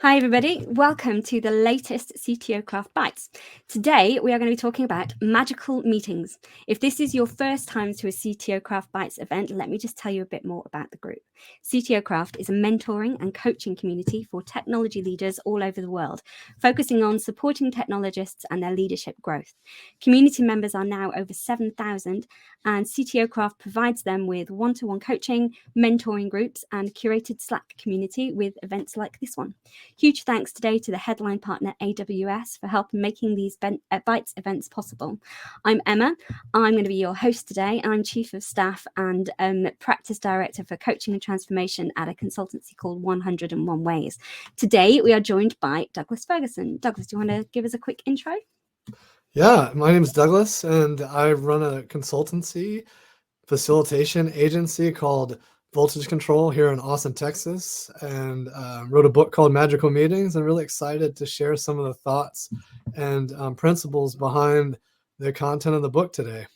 Hi everybody, welcome to the latest CTO Craft Bytes. Today we are going to be talking about magical meetings. If this is your first time to a CTO Craft Bytes event, let me just tell you a bit more about the group. CTO Craft is a mentoring and coaching community for technology leaders all over the world, focusing on supporting technologists and their leadership growth. Community members are now over 7,000, and CTO Craft provides them with one-to-one coaching, mentoring groups, and curated Slack community with events like this one. Huge thanks today to the headline partner AWS for helping making these Bytes events possible. I'm Emma. I'm going to be your host today. I'm Chief of Staff and Practice Director for Coaching and Transformation at a consultancy called 101 Ways. Today, we are joined by Douglas Ferguson. Douglas, do you want to give us a quick intro? Yeah, my name is Douglas, and I run a consultancy facilitation agency called Voltage Control here in Austin, Texas, and wrote a book called Magical Meetings. I'm really excited to share some of the thoughts and principles behind the content of the book today.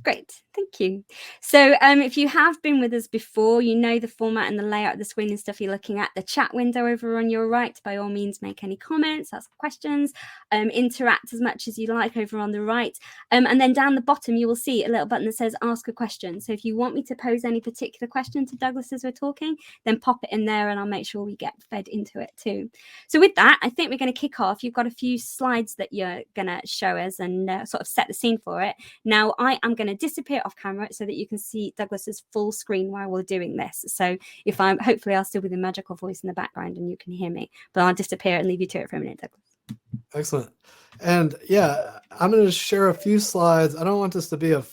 Great, thank you. So if you have been with us before, you know the format and the layout of the screen and stuff you're looking at. The chat window over on your right, by all means, make any comments, ask questions, interact as much as you like over on the right. And then down the bottom, you will see a little button that says ask a question. So if you want me to pose any particular question to Douglas as we're talking, then pop it in there and I'll make sure we get fed into it too. So with that, I think we're going to kick off. You've got a few slides that you're going to show us and sort of set the scene for it. Now, I am going to disappear off camera so that you can see Douglas's full screen while we're doing this. So if I'm, hopefully I'll still be the magical voice in the background and you can hear me, but I'll disappear and leave you to it for a minute, Douglas. Excellent. And yeah, I'm going to share a few slides. I don't want this to be a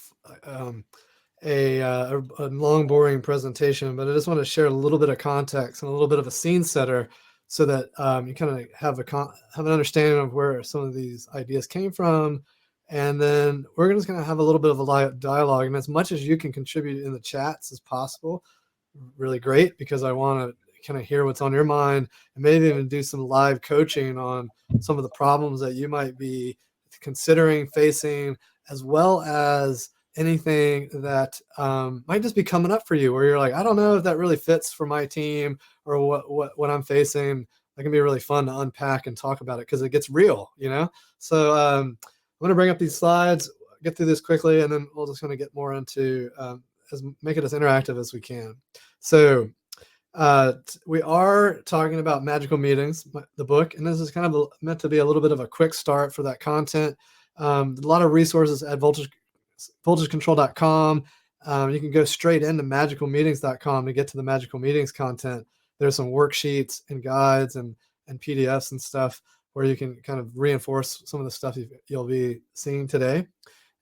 long, boring presentation, but I just want to share a little bit of context and a little bit of a scene setter so that you kind of have an understanding of where some of these ideas came from. And then we're just going to have a little bit of a dialogue. And as much as you can contribute in the chats as possible, really great, because I want to kind of hear what's on your mind and maybe even do some live coaching on some of the problems that you might be considering facing, as well as anything that might just be coming up for you where you're like, I don't know if that really fits for my team or what I'm facing. That can be really fun to unpack and talk about it because it gets real, you know? So I'm going to bring up these slides, get through this quickly, and then we'll just kind of get more into make it as interactive as we can. So we are talking about Magical Meetings, the book, and this is kind of meant to be a little bit of a quick start for that content. A lot of resources at voltagecontrol.com. You can go straight into magicalmeetings.com to get to the Magical Meetings content. There's some worksheets and guides and PDFs and stuff where you can kind of reinforce some of the stuff you'll be seeing today.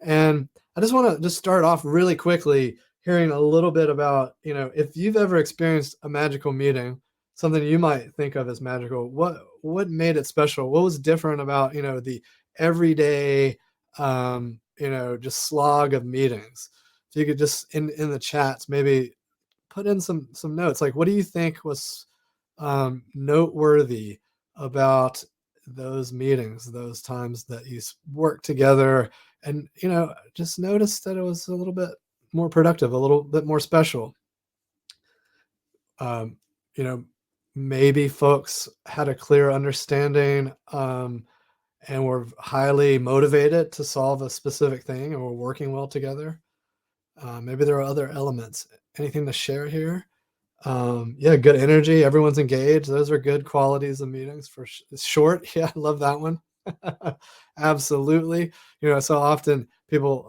And I just want to start off really quickly hearing a little bit about, if you've ever experienced a magical meeting, something you might think of as magical, what made it special? What was different about, the everyday, just slog of meetings? If you could just in the chats, maybe put in some notes, like what do you think was noteworthy about those meetings, those times that you work together, and just notice that it was a little bit more productive, a little bit more special. Maybe folks had a clear understanding and were highly motivated to solve a specific thing and were working well together. Maybe there are other elements. Anything to share here? Yeah, good energy. Everyone's engaged. Those are good qualities of meetings. For short, yeah, I love that one. Absolutely. So often people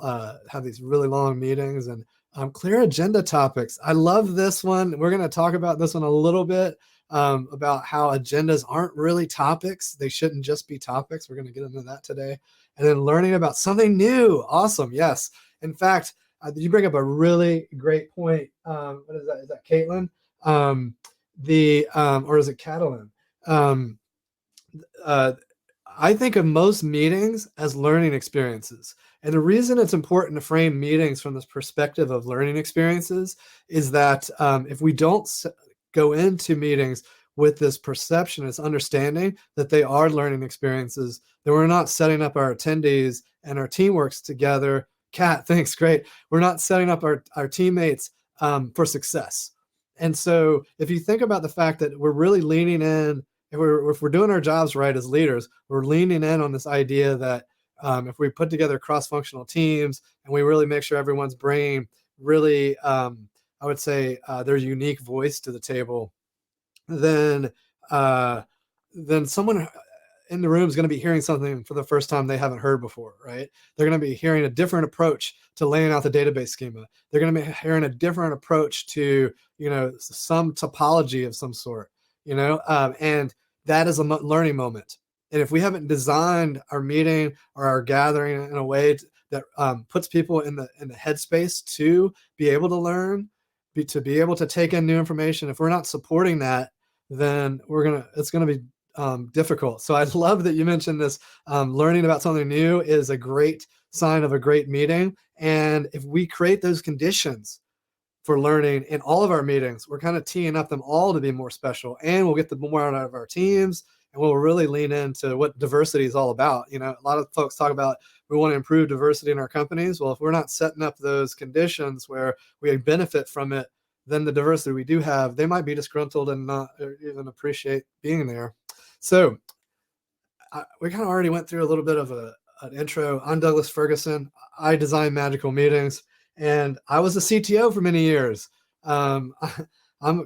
have these really long meetings and clear agenda topics. I love this one. We're going to talk about this one a little bit, about how agendas aren't really topics. They shouldn't just be topics. We're going to get into that today. And then learning about something new. Awesome. Yes. In fact, you bring up a really great point. What is that? Is that Caitlin? Or is it Catalin? I think of most meetings as learning experiences. And the reason it's important to frame meetings from this perspective of learning experiences is that if we don't go into meetings with this perception, this understanding that they are learning experiences, then we're not setting up our attendees and our team works together. Kat, thanks, great. We're not setting up our teammates for success. And so if you think about the fact that we're really leaning in if we're doing our jobs right as leaders, we're leaning in on this idea that if we put together cross-functional teams and we really make sure everyone's bringing really, I would say, their unique voice to the table, then someone in the room is going to be hearing something for the first time they haven't heard before, right? They're going to be hearing a different approach to laying out the database schema. They're going to be hearing a different approach to, some topology of some sort, and that is a learning moment. And if we haven't designed our meeting or our gathering in a way that puts people in the headspace to be able to learn, to be able to take in new information, if we're not supporting that, then it's gonna be difficult. So I love that you mentioned this. Learning about something new is a great sign of a great meeting. And if we create those conditions for learning in all of our meetings, we're kind of teeing up them all to be more special, and we'll get the more out of our teams, and we'll really lean into what diversity is all about. A lot of folks talk about we want to improve diversity in our companies. Well, if we're not setting up those conditions where we benefit from it, then the diversity we do have, they might be disgruntled and not even appreciate being there. So we kind of already went through a little bit of an intro. I'm Douglas Ferguson. I design magical meetings, and I was a CTO for many years. I'm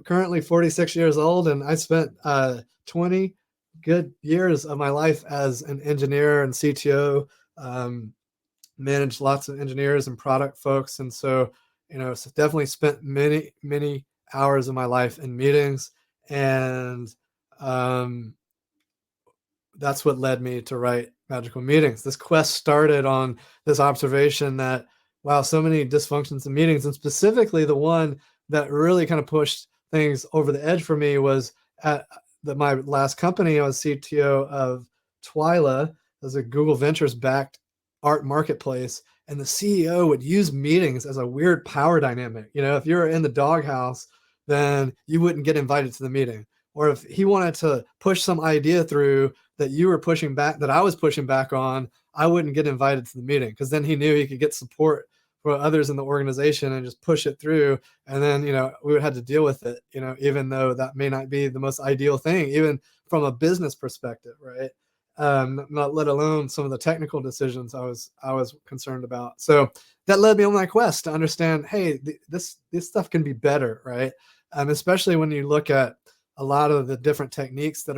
currently 46 years old, and I spent 20 good years of my life as an engineer and CTO, managed lots of engineers and product folks. And so, so definitely spent many, many hours of my life in meetings. And that's what led me to write Magical Meetings. This quest started on this observation that, wow, so many dysfunctions in meetings, and specifically the one that really kind of pushed things over the edge for me was at my last company. I was CTO of Twyla, as a Google Ventures backed art marketplace, and the CEO would use meetings as a weird power dynamic. If you were in the doghouse, then you wouldn't get invited to the meeting. Or if he wanted to push some idea through that you were pushing back, that I was pushing back on, I wouldn't get invited to the meeting, because then he knew he could get support for others in the organization and just push it through. And then, we would have to deal with it, even though that may not be the most ideal thing, even from a business perspective, right? Not let alone some of the technical decisions I was concerned about. So that led me on my quest to understand, hey, this stuff can be better, right? Especially when you look at a lot of the different techniques that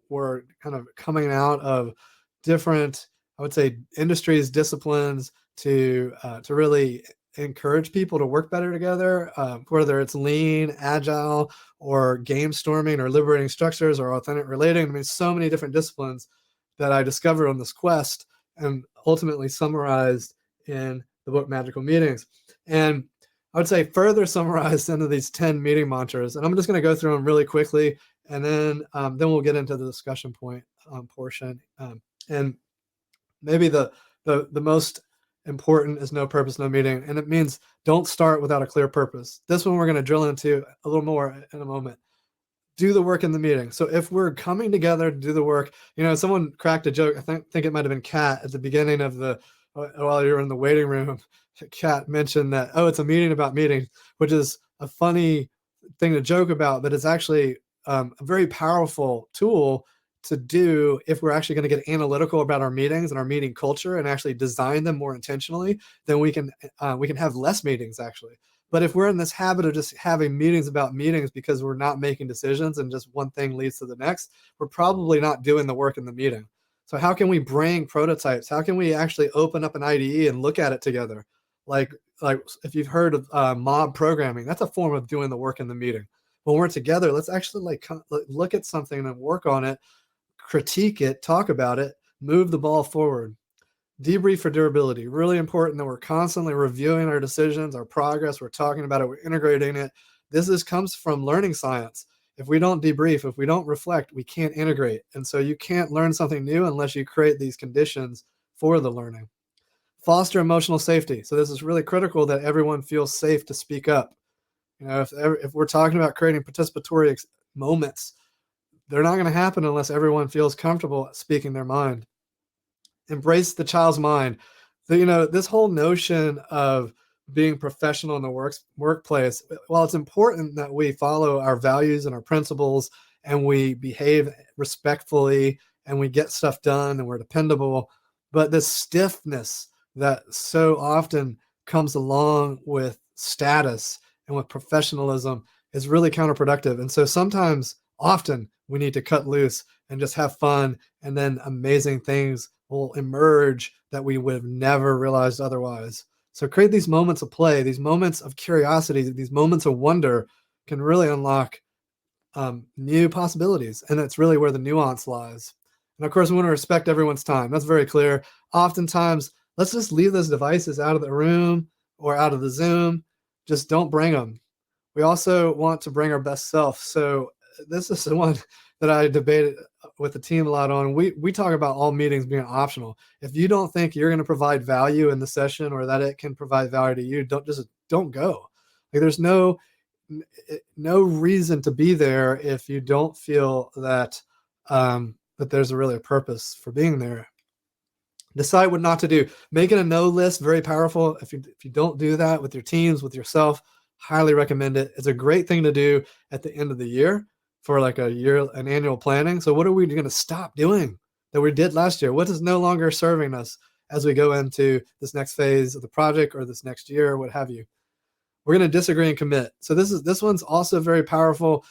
were kind of coming out of different, I would say, industries, disciplines, to really encourage people to work better together, whether it's lean, agile, or game storming, or liberating structures, or authentic relating. I mean, so many different disciplines that I discovered on this quest and ultimately summarized in the book Magical Meetings. And I would say further summarized into these 10 meeting mantras. And I'm just going to go through them really quickly, and then we'll get into the discussion point portion. And maybe the most important is no purpose, no meeting. And it means don't start without a clear purpose. This one we're going to drill into a little more in a moment. Do the work in the meeting. So if we're coming together to do the work, someone cracked a joke. I think it might have been Kat at the beginning of while you were in the waiting room. Kat mentioned that, it's a meeting about meetings, which is a funny thing to joke about, but it's actually a very powerful tool to do if we're actually going to get analytical about our meetings and our meeting culture and actually design them more intentionally. Then we can have less meetings, actually. But if we're in this habit of just having meetings about meetings because we're not making decisions and just one thing leads to the next, we're probably not doing the work in the meeting. So how can we bring prototypes? How can we actually open up an IDE and look at it together? Like if you've heard of mob programming, that's a form of doing the work in the meeting. When we're together, let's actually look at something and work on it, critique it, talk about it, move the ball forward. Debrief for durability. Really important that we're constantly reviewing our decisions, our progress. We're talking about it. We're integrating it. This comes from learning science. If we don't debrief, if we don't reflect, we can't integrate. And so you can't learn something new unless you create these conditions for the learning. Foster emotional safety. So this is really critical that everyone feels safe to speak up. If we're talking about creating participatory moments, they're not going to happen unless everyone feels comfortable speaking their mind. Embrace the child's mind. So, this whole notion of being professional in the workplace, while it's important that we follow our values and our principles and we behave respectfully and we get stuff done and we're dependable. But the stiffness that so often comes along with status and with professionalism is really counterproductive. And so often we need to cut loose and just have fun, and then amazing things will emerge that we would have never realized otherwise. So create these moments of play, these moments of curiosity, these moments of wonder can really unlock new possibilities. And that's really where the nuance lies. And of course, we want to respect everyone's time. That's very clear. Oftentimes, let's just leave those devices out of the room or out of the Zoom. Just don't bring them. We also want to bring our best self. So this is the one that I debated with the team a lot on. We talk about all meetings being optional. If you don't think you're going to provide value in the session or that it can provide value to you, don't go. Like there's no reason to be there if you don't feel that that there's really a purpose for being there. Decide what not to do. Making a no list, very powerful. If you don't do that with your teams, with yourself, highly recommend it. It's a great thing to do at the end of the year for like an annual planning. So what are we going to stop doing that we did last year? What is no longer serving us as we go into this next phase of the project or this next year or what have you? We're going to disagree and commit. So this one's also very powerful.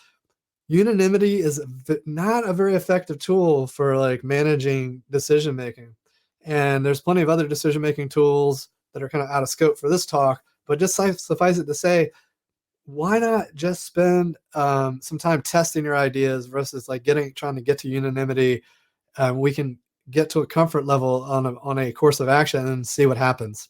Unanimity is not a very effective tool for like managing decision making. And there's plenty of other decision making tools that are kind of out of scope for this talk, but just suffice it to say, why not just spend some time testing your ideas versus like trying to get to unanimity? We can get to a comfort level on a course of action and see what happens.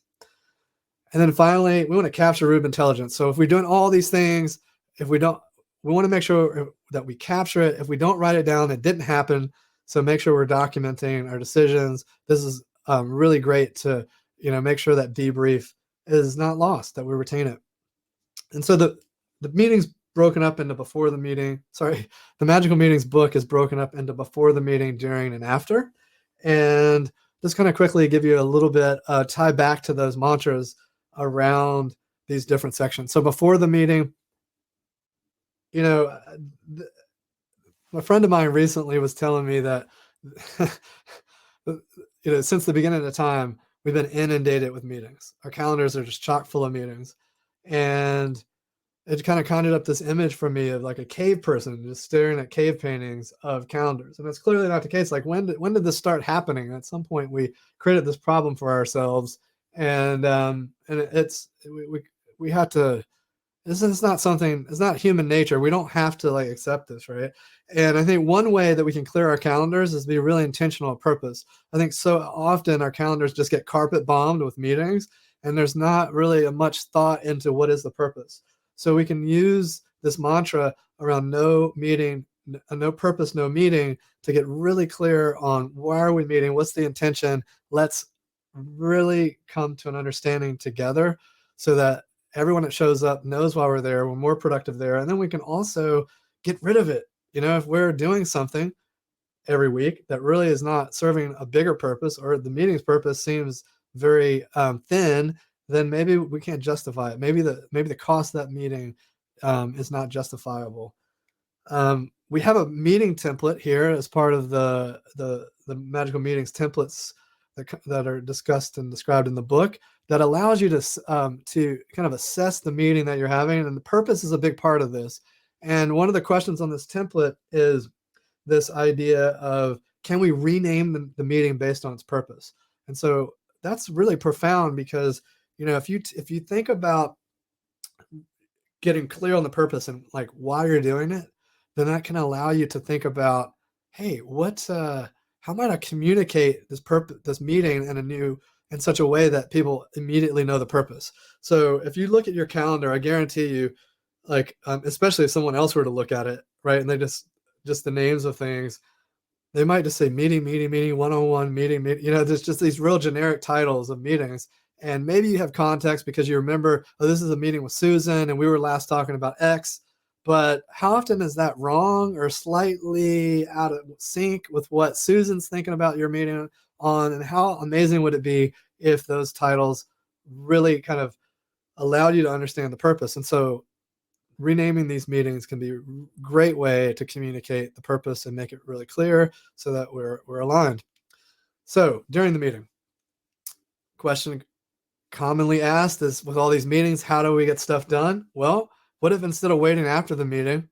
And then finally, we want to capture root intelligence. So if we're doing all these things, we want to make sure that we capture it. If we don't write it down, it didn't happen. So make sure we're documenting our decisions. This is really great to make sure that debrief is not lost, that we retain it. And so the meeting's broken up into before the meeting. Sorry, the Magical Meetings book is broken up into before the meeting, during, and after. And just kind of quickly give you a little bit, tie back to those mantras around these different sections. So before the meeting, my friend of mine recently was telling me that, since the beginning of the time, we've been inundated with meetings. Our calendars are just chock full of meetings. And it kind of conjured up this image for me of like a cave person just staring at cave paintings of calendars. And it's clearly not the case. Like when did this start happening? At some point we created this problem for ourselves. And we have to, this is not something, it's not human nature. We don't have to like accept this, right? And I think one way that we can clear our calendars is be really intentional at purpose. I think so often our calendars just get carpet bombed with meetings, and there's not really much thought into what is the purpose. So we can use this mantra around no meeting, no purpose, no meeting, to get really clear on why are we meeting, what's the intention. Let's really come to an understanding together so that everyone that shows up knows why we're there, we're more productive there. And then we can also get rid of it. If we're doing something every week that really is not serving a bigger purpose, or the meeting's purpose seems very thin, then maybe we can't justify it. Maybe the cost of that meeting is not justifiable. We have a meeting template here as part of the Magical Meetings templates that are discussed and described in the book, that allows you to kind of assess the meeting that you're having. And the purpose is a big part of this. And one of the questions on this template is this idea of, can we rename the meeting based on its purpose? And so that's really profound, because if you think about getting clear on the purpose and like why you're doing it, then that can allow you to think about, hey, how might I communicate this meeting in such a way that people immediately know the purpose? So if you look at your calendar, I guarantee you, like, especially if someone else were to look at it, right, and they just the names of things, they might just say meeting, one-on-one, meeting. There's just these real generic titles of meetings. And maybe you have context because you remember, oh, this is a meeting with Susan and we were last talking about X. But how often is that wrong or slightly out of sync with what Susan's thinking about your meeting on? And how amazing would it be if those titles really kind of allowed you to understand the purpose? And so renaming these meetings can be a great way to communicate the purpose and make it really clear so that we're aligned. So during the meeting, question commonly asked is, with all these meetings, how do we get stuff done? Well, what if instead of waiting after the meeting,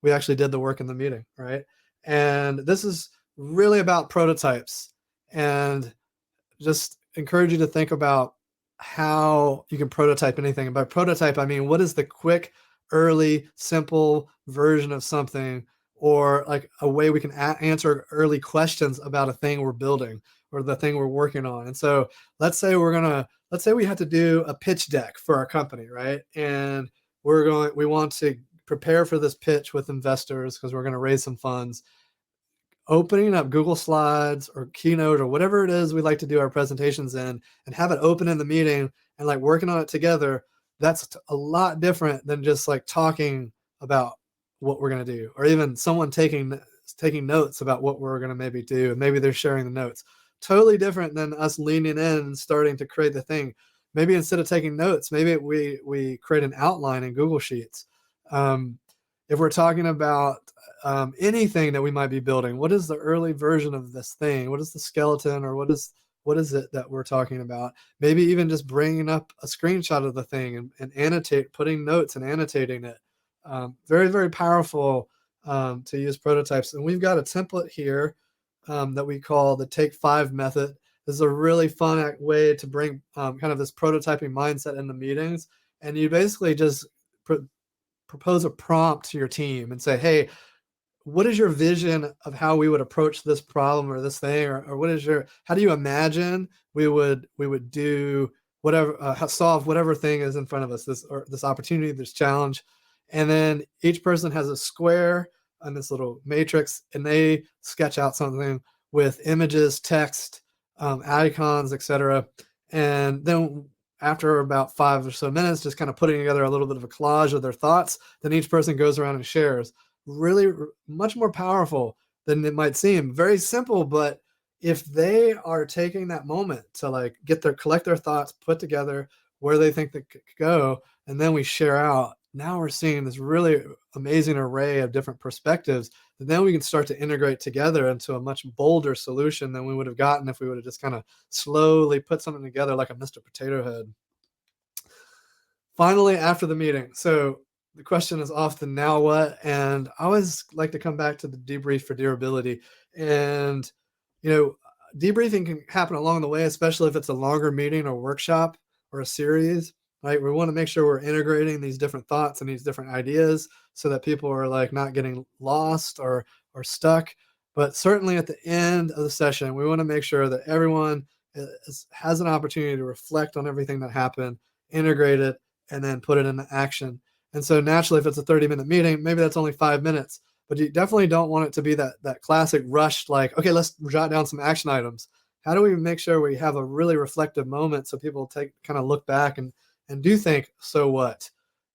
we actually did the work in the meeting, right? And this is really about prototypes, and just encourage you to think about how you can prototype anything. And by prototype, I mean, what is the quick, early, simple version of something, or like a way we can answer early questions about a thing we're building or the thing we're working on. And so let's say we have to do a pitch deck for our company, right? And we want to prepare for this pitch with investors because we're going to raise some funds. Opening up Google Slides or Keynote or whatever it is we like to do our presentations in, and have it open in the meeting and like working on it together, that's a lot different than just like talking about what we're going to do, or even someone taking notes about what we're going to maybe do, and maybe they're sharing the notes. Totally different than us leaning in and starting to create the thing. Maybe instead of taking notes, maybe we create an outline in Google Sheets. If we're talking about anything that we might be building, what is the early version of this thing? What is the skeleton, or what is it that we're talking about? Maybe even just bringing up a screenshot of the thing and putting notes and annotating it. Very, very powerful to use prototypes. And we've got a template here that we call the Take 5 method. This is a really fun way to bring kind of this prototyping mindset into meetings. And you basically just propose a prompt to your team and say, hey, what is your vision of how we would approach this problem or this thing, or how do you imagine we would do whatever, solve whatever thing is in front of us, this opportunity, this challenge. And then each person has a square on this little matrix, and they sketch out something with images, text, icons, etc. And then after about 5 or so minutes, just kind of putting together a little bit of a collage of their thoughts, then each person goes around and shares. Really much more powerful than it might seem. Very simple, but if they are taking that moment to like collect their thoughts, put together where they think they could go, and then we share out, now we're seeing this really amazing array of different perspectives that then we can start to integrate together into a much bolder solution than we would have gotten if we would have just kind of slowly put something together like a Mr. Potato Head. Finally, after the meeting, so the question is often, now what? And I always like to come back to the debrief for durability. And, debriefing can happen along the way, especially if it's a longer meeting or workshop or a series, right? We want to make sure we're integrating these different thoughts and these different ideas so that people are like not getting lost or stuck. But certainly at the end of the session, we want to make sure that everyone has an opportunity to reflect on everything that happened, integrate it, and then put it into action. And so naturally, if it's a 30-minute meeting, maybe that's only 5 minutes, but you definitely don't want it to be that classic rushed, like, okay, let's jot down some action items. How do we make sure we have a really reflective moment so people kind of look back and do think, so what?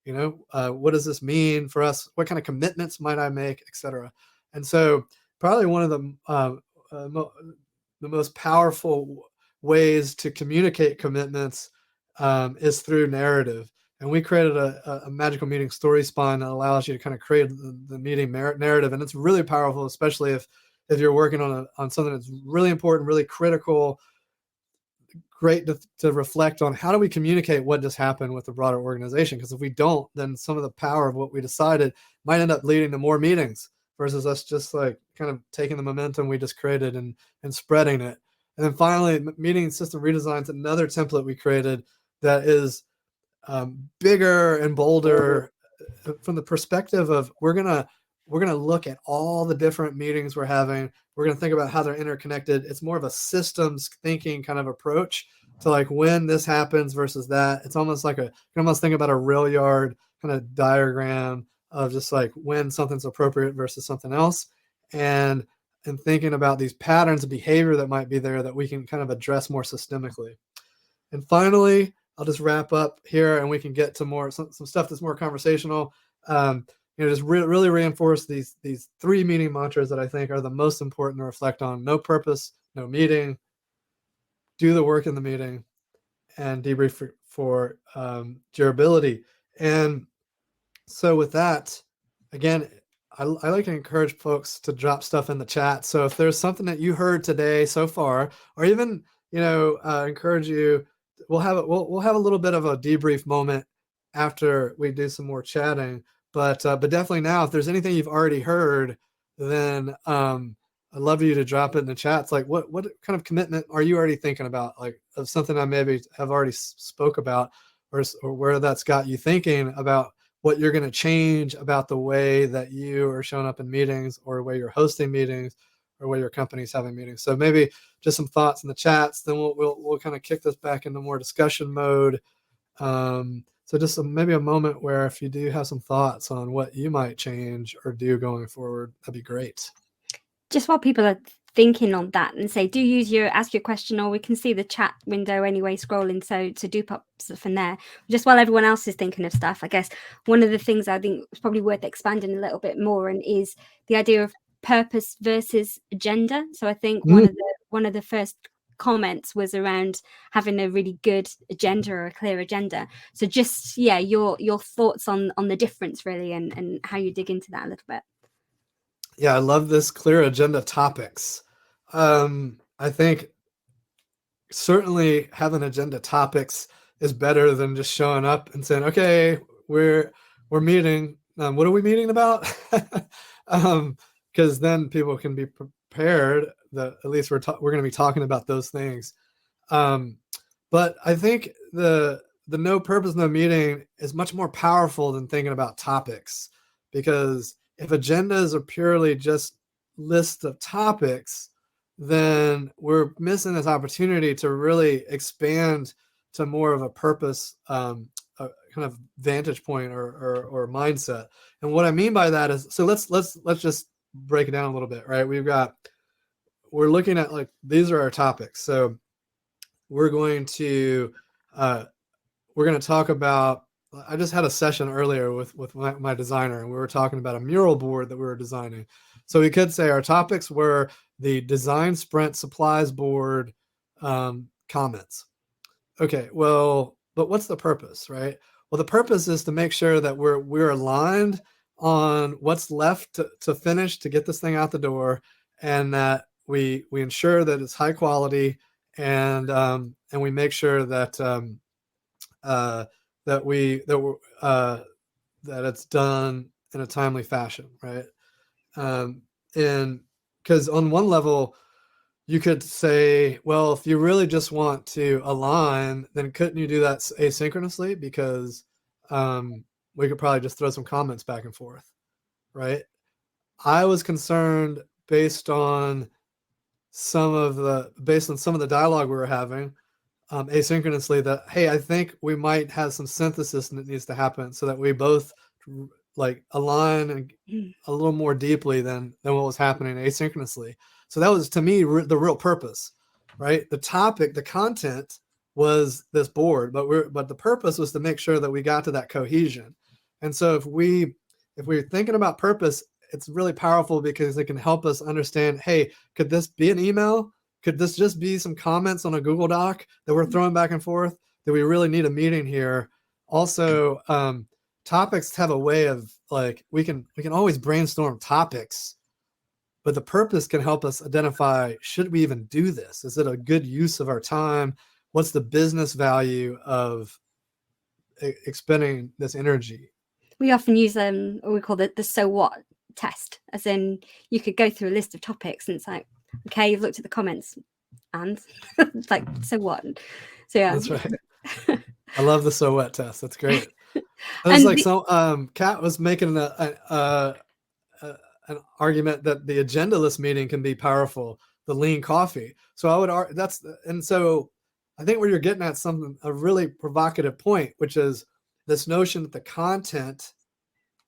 What does this mean for us? What kind of commitments might I make, et cetera? And so probably one of the most powerful ways to communicate commitments is through narrative. And we created a magical meeting story spine that allows you to kind of create the meeting narrative. And it's really powerful, especially if you're working on something that's really important, really critical, great to reflect on how do we communicate what just happened with the broader organization. Because if we don't, then some of the power of what we decided might end up leading to more meetings versus us just like kind of taking the momentum we just created and spreading it. And then finally, meeting system redesign is another template we created that is bigger and bolder from the perspective of we're gonna look at all the different meetings we're having. We're gonna think about how they're interconnected. It's more of a systems thinking kind of approach to like when this happens versus that. It's almost like you can almost think about a rail yard kind of diagram of just like when something's appropriate versus something else, and thinking about these patterns of behavior that might be there that we can kind of address more systemically. And finally, I'll just wrap up here and we can get to some stuff that's more conversational. Just really reinforce these 3 meeting mantras that I think are the most important to reflect on: no purpose, no meeting, do the work in the meeting, and debrief for durability. And So with that, again, I like to encourage folks to drop stuff in the chat. So if there's something that you heard today so far, or even, encourage you, we'll have a little bit of a debrief moment after we do some more chatting. But definitely now, if there's anything you've already heard, then I'd love you to drop it in the chat. It's like, what kind of commitment are you already thinking about? Like of something I maybe have already spoke about, or where that's got you thinking about what you're going to change about the way that you are showing up in meetings, or the way you're hosting meetings, or way your company's having meetings. So maybe just some thoughts in the chats. Then we'll kind of kick this back into more discussion mode. So just maybe a moment where if you do have some thoughts on what you might change or do going forward, that'd be great. Just while people are thinking on that, and say, ask your question, or we can see the chat window anyway scrolling, so do pop stuff in there. Just while everyone else is thinking of stuff, I guess one of the things I think is probably worth expanding a little bit more and is the idea of purpose versus agenda. So I think one of the first comments was around having a really good agenda or a clear agenda. So just your thoughts on the difference really, and how you dig into that a little bit. Yeah, I love this clear agenda topics. I think certainly having agenda topics is better than just showing up and saying, okay, we're meeting. What are we meeting about? Because then people can be prepared that at least we're going to be talking about those things. But I think the no purpose, no meeting is much more powerful than thinking about topics, because if agendas are purely just lists of topics, then we're missing this opportunity to really expand to more of a purpose, kind of vantage point or mindset. And what I mean by that is, so let's just break it down a little bit, right? We're looking at, like, these are our topics. So we're going to talk about, I just had a session earlier with my designer, and we were talking about a mural board that we were designing. So we could say our topics were the design sprint supplies board, comments. Okay, well, but what's the purpose, right? Well, the purpose is to make sure that we're aligned on what's left to finish to get this thing out the door, and that we ensure that it's high quality, and we make sure that that it's done in a timely fashion, right? And because on one level, you could say, well, if you really just want to align, then couldn't you do that asynchronously? Because we could probably just throw some comments back and forth, right? I was concerned based on some of the dialogue we were having, asynchronously, that, hey, I think we might have some synthesis that needs to happen so that we both like align and a little more deeply than what was happening asynchronously. So that was, to me, the real purpose, right? The topic, the content was this board, but the purpose was to make sure that we got to that cohesion. And so if we're thinking about purpose, it's really powerful because it can help us understand, hey, could this be an email? Could this just be some comments on a Google Doc that we're throwing back and forth? Do we really need a meeting here? Also, topics have a way of, like, we can always brainstorm topics, but the purpose can help us identify, should we even do this? Is it a good use of our time? What's the business value of expending this energy? We often use what we call the so what test, as in you could go through a list of topics and it's like, okay, you've looked at the comments, and it's like, so what? So yeah, that's right. I love the so what test. That's great. And like, Kat was making an argument that the agendaless meeting can be powerful, the lean coffee. So I would argue so I think where you're getting at a really provocative point, which is this notion that the content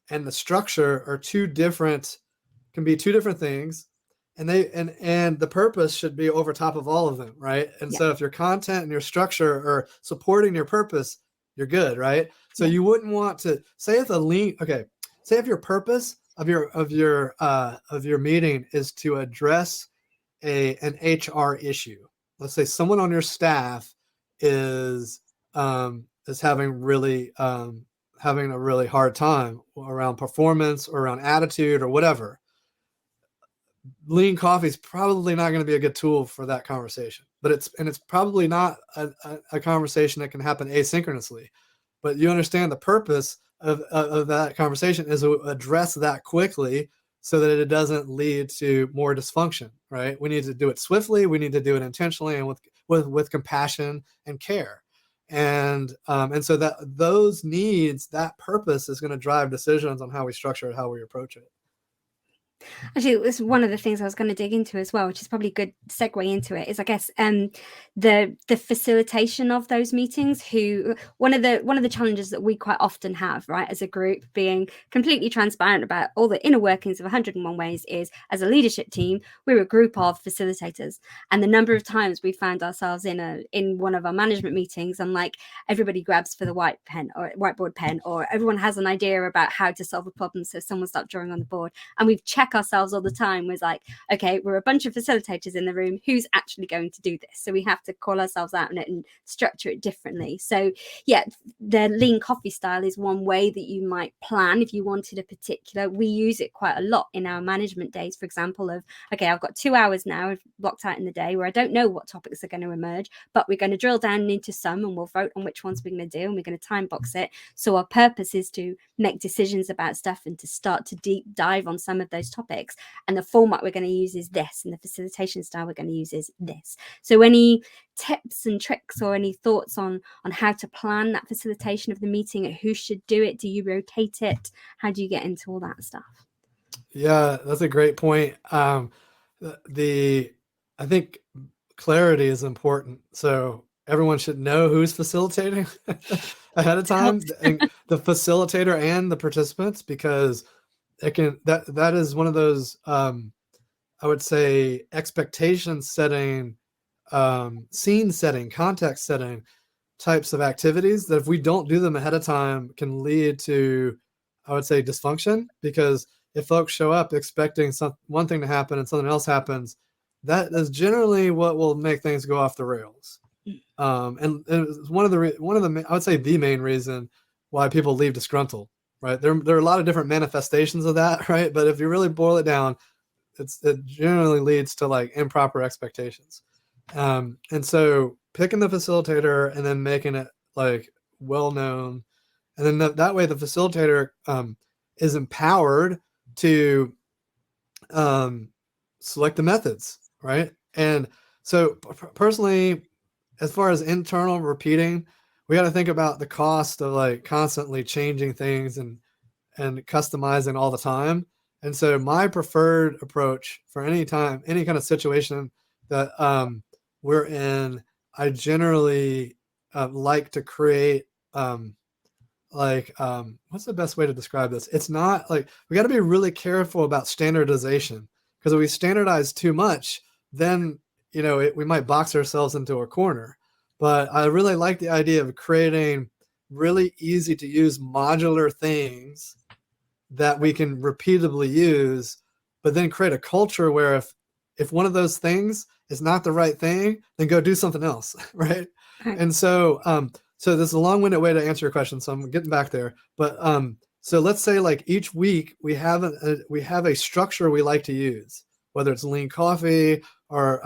and the structure can be two different things, and the purpose should be over top of all of them, right? And so if your content and your structure are supporting your purpose, you're good, right? So you wouldn't want to say if your purpose of your meeting is to address an HR issue. Let's say someone on your staff is having really having a really hard time around performance or around attitude or whatever, lean coffee is probably not going to be a good tool for that conversation. But it's probably not a conversation that can happen asynchronously. But you understand the purpose of that conversation is to address that quickly so that it doesn't lead to more dysfunction, right? We need to do it swiftly. We need to do it intentionally and with compassion and care. And so that those needs, that purpose is going to drive decisions on how we structure it, how we approach it. Actually, it's one of the things I was going to dig into as well, which is probably a good segue into it, is I guess the facilitation of those meetings. One of the challenges that we quite often have, right, as a group, being completely transparent about all the inner workings of 101 Ways, is as a leadership team, we're a group of facilitators, and the number of times we found ourselves in one of our management meetings, and like everybody grabs for the whiteboard pen, or everyone has an idea about how to solve a problem, so someone starts drawing on the board, and we've check ourselves all the time was like, okay, we're a bunch of facilitators in the room, who's actually going to do this? So we have to call ourselves out on it and structure it differently. So yeah, the lean coffee style is one way that you might plan if you wanted a particular. We use it quite a lot in our management days, for example, of okay, I've got 2 hours now blocked out in the day where I don't know what topics are going to emerge, but we're going to drill down into some and we'll vote on which ones we're going to do, and we're going to time box it. So our purpose is to make decisions about stuff and to start to deep dive on some of those topics, and the format we're going to use is this, and the facilitation style we're going to use is this. So any tips and tricks or any thoughts on how to plan that facilitation of the meeting, or who should do it? Do you rotate it? How do you get into all that stuff? Yeah, that's a great point. I think clarity is important. So everyone should know who's facilitating ahead of time, and the facilitator and the participants, because that is one of those I would say expectation setting, scene setting, context setting types of activities that if we don't do them ahead of time can lead to, I would say, dysfunction. Because if folks show up expecting one thing to happen and something else happens, that is generally what will make things go off the rails. And it's one of the I would say the main reason why people leave disgruntled, right? There are a lot of different manifestations of that, right? But if you really boil it down, it generally leads to like improper expectations. And so picking the facilitator and then making it like well known, and then that way the facilitator is empowered to select the methods, right? And so personally, as far as internal repeating, we got to think about the cost of like constantly changing things and customizing all the time. And so my preferred approach for any time, any kind of situation that we're in, I generally like to create what's the best way to describe this? It's not like, we got to be really careful about standardization, because if we standardize too much, then we might box ourselves into a corner. But I really like the idea of creating really easy to use modular things that we can repeatedly use, but then create a culture where if one of those things is not the right thing, then go do something else, right? And so so this is a long-winded way to answer your question, so I'm getting back there. But so let's say like each week we have a structure we like to use, whether it's lean coffee or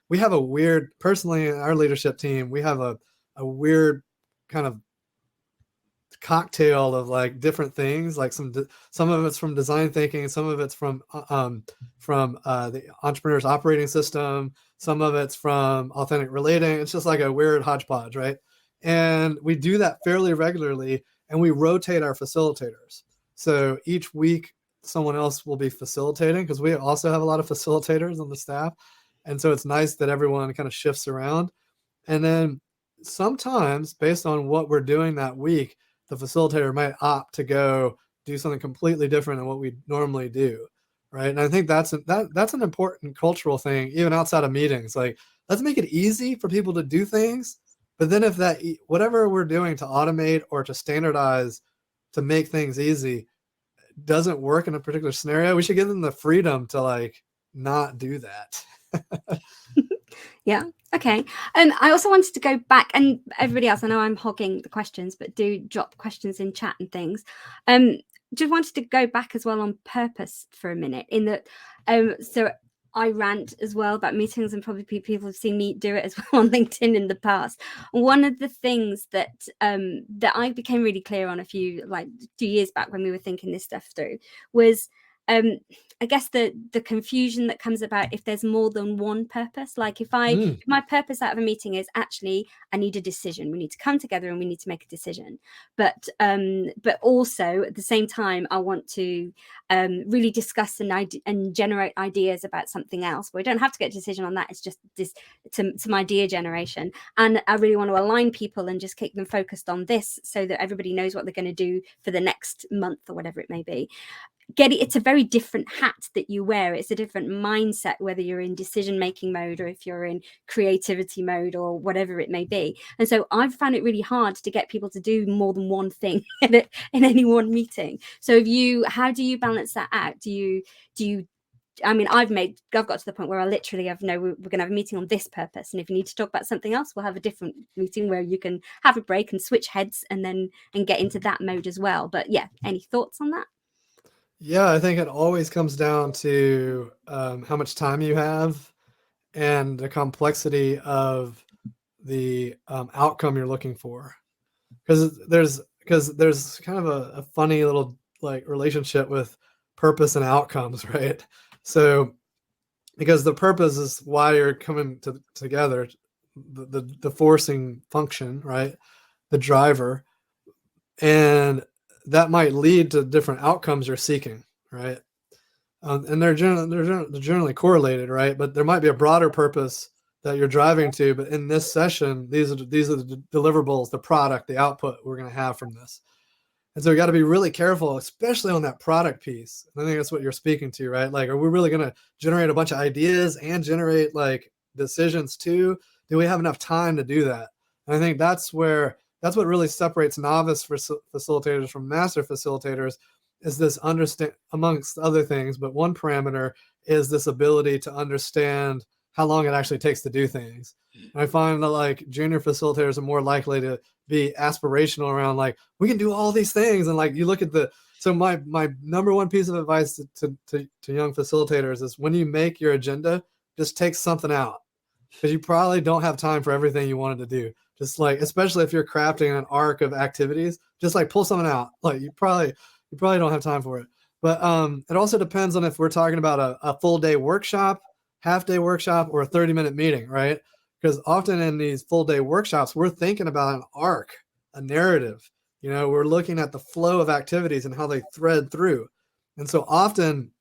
we have a weird, personally in our leadership team, we have a weird kind of cocktail of like different things. Like some of it's from design thinking, some of it's from the entrepreneur's operating system, some of it's from authentic relating. It's just like a weird hodgepodge, right? And we do that fairly regularly, and we rotate our facilitators. So each week someone else will be facilitating, because we also have a lot of facilitators on the staff. And so it's nice that everyone kind of shifts around. And then sometimes, based on what we're doing that week, the facilitator might opt to go do something completely different than what we normally do, right? And I think that's an important cultural thing, even outside of meetings. Like, let's make it easy for people to do things. But then if whatever we're doing to automate or to standardize to make things easy doesn't work in a particular scenario, we should give them the freedom to like not do that. Yeah. Okay. I also wanted to go back, and everybody else, I know I'm hogging the questions, but do drop questions in chat and things. Just wanted to go back as well on purpose for a minute, in that so I rant as well about meetings, and probably people have seen me do it as well on LinkedIn in the past. One of the things that that I became really clear on a few years back when we were thinking this stuff through was I guess the confusion that comes about if there's more than one purpose. Like if my purpose out of a meeting is actually I need a decision, we need to come together and we need to make a decision, but also at the same time I want to really discuss and generate ideas about something else. We don't have to get a decision on that. It's just some idea generation, and I really want to align people and just keep them focused on this so that everybody knows what they're going to do for the next month or whatever it may be. It's a very different hat that you wear. It's a different mindset, whether you're in decision-making mode or if you're in creativity mode or whatever it may be. And so I've found it really hard to get people to do more than one thing in any one meeting. So how do you balance that out? Do you I mean, I've got to the point where I literally have we're going to have a meeting on this purpose, and if you need to talk about something else, we'll have a different meeting where you can have a break and switch heads and get into that mode as well. But yeah, any thoughts on that? Yeah, I think it always comes down to how much time you have and the complexity of the outcome you're looking for. Because there's kind of a funny little relationship with purpose and outcomes, right? So because the purpose is why you're coming together, the forcing function, right? The driver, and that might lead to different outcomes you're seeking, right? And they're generally correlated, right? But there might be a broader purpose that you're driving to. But in this session, these are the deliverables, the product, the output we're going to have from this. And so we got to be really careful, especially on that product piece. And I think that's what you're speaking to, right? Like, are we really going to generate a bunch of ideas and generate decisions too? Do we have enough time to do that? And I think that's what really separates novice facilitators from master facilitators, is this understand, amongst other things, but one parameter is this ability to understand how long it actually takes to do things. And I find that junior facilitators are more likely to be aspirational around we can do all these things. And you look at so my number one piece of advice to young facilitators is, when you make your agenda, just take something out, because you probably don't have time for everything you wanted to do. Just especially if you're crafting an arc of activities, just pull something out. You probably don't have time for it. But it also depends on if we're talking about a full day workshop, half day workshop, or a 30-minute meeting, right? Because often in these full day workshops, we're thinking about an arc, a narrative. We're looking at the flow of activities and how they thread through. And so often